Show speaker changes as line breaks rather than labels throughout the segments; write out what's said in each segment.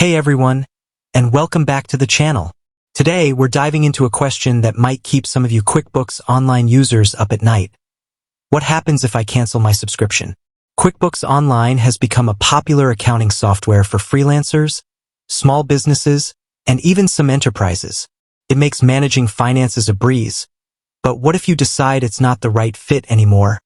Hey everyone, and welcome back to the channel. Today, we're diving into a question that might keep some of you QuickBooks Online users up at night. What happens if I cancel my subscription? QuickBooks Online has become a popular accounting software for freelancers, small businesses, and even some enterprises. It makes managing finances a breeze. But what if you decide it's not the right fit anymore,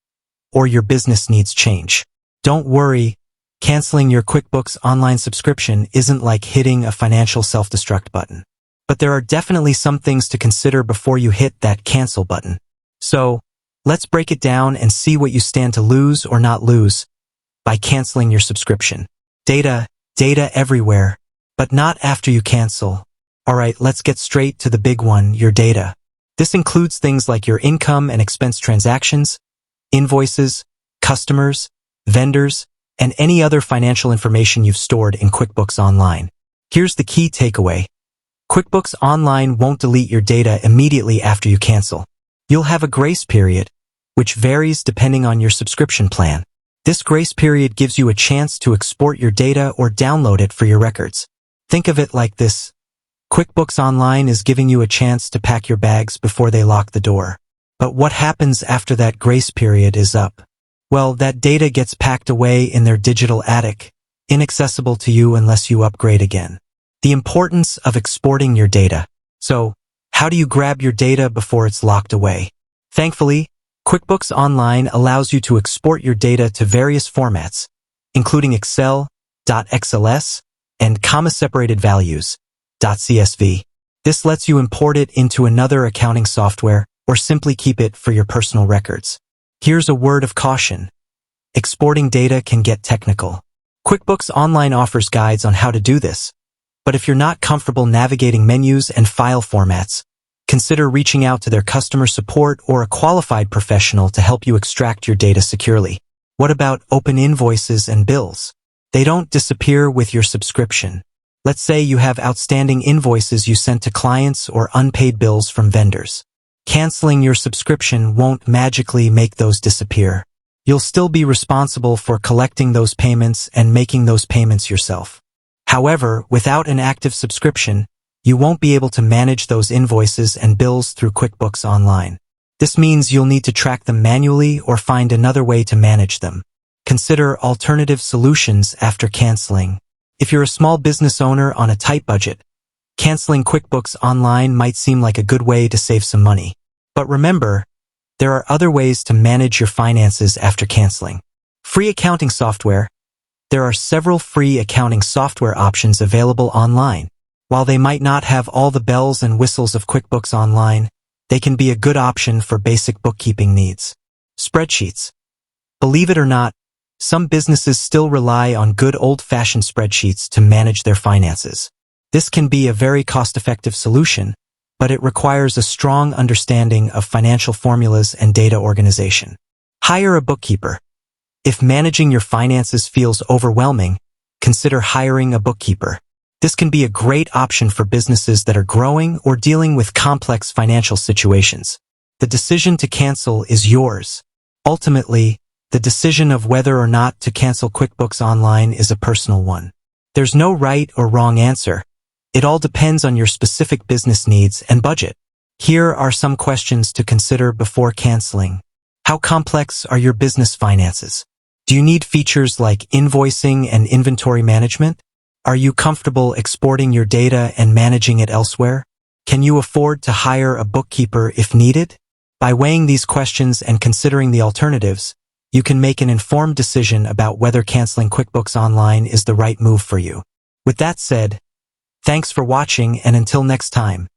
or your business needs change? Don't worry. Canceling your QuickBooks Online subscription isn't like hitting a financial self-destruct button. But there are definitely some things to consider before you hit that cancel button. So, let's break it down and see what you stand to lose or not lose by canceling your subscription. Data everywhere, but not after you cancel. Alright, let's get straight to the big one, your data. This includes things like your income and expense transactions, invoices, customers, vendors, and any other financial information you've stored in QuickBooks Online. Here's the key takeaway. QuickBooks Online won't delete your data immediately after you cancel. You'll have a grace period, which varies depending on your subscription plan. This grace period gives you a chance to export your data or download it for your records. Think of it like this. QuickBooks Online is giving you a chance to pack your bags before they lock the door. But what happens after that grace period is up? Well, that data gets packed away in their digital attic, inaccessible to you unless you upgrade again. The importance of exporting your data. So, how do you grab your data before it's locked away? Thankfully, QuickBooks Online allows you to export your data to various formats, including Excel, .xls, and comma-separated values, .csv. This lets you import it into another accounting software or simply keep it for your personal records. Here's a word of caution. Exporting data can get technical. QuickBooks Online offers guides on how to do this, but if you're not comfortable navigating menus and file formats, consider reaching out to their customer support or a qualified professional to help you extract your data securely. What about open invoices and bills? They don't disappear with your subscription. Let's say you have outstanding invoices you sent to clients or unpaid bills from vendors. Canceling your subscription won't magically make those disappear. You'll still be responsible for collecting those payments and making those payments yourself. However, without an active subscription, you won't be able to manage those invoices and bills through QuickBooks Online. This means you'll need to track them manually or find another way to manage them. Consider alternative solutions after canceling. If you're a small business owner on a tight budget, canceling QuickBooks Online might seem like a good way to save some money. But remember, there are other ways to manage your finances after canceling. Free accounting software. There are several free accounting software options available online. While they might not have all the bells and whistles of QuickBooks Online, they can be a good option for basic bookkeeping needs. Spreadsheets. Believe it or not, some businesses still rely on good old-fashioned spreadsheets to manage their finances. This can be a very cost-effective solution, but it requires a strong understanding of financial formulas and data organization. Hire a bookkeeper. If managing your finances feels overwhelming, consider hiring a bookkeeper. This can be a great option for businesses that are growing or dealing with complex financial situations. The decision to cancel is yours. Ultimately, the decision of whether or not to cancel QuickBooks Online is a personal one. There's no right or wrong answer. It all depends on your specific business needs and budget. Here are some questions to consider before canceling. How complex are your business finances? Do you need features like invoicing and inventory management? Are you comfortable exporting your data and managing it elsewhere? Can you afford to hire a bookkeeper if needed? By weighing these questions and considering the alternatives, you can make an informed decision about whether canceling QuickBooks Online is the right move for you. With that said, thanks for watching, and until next time.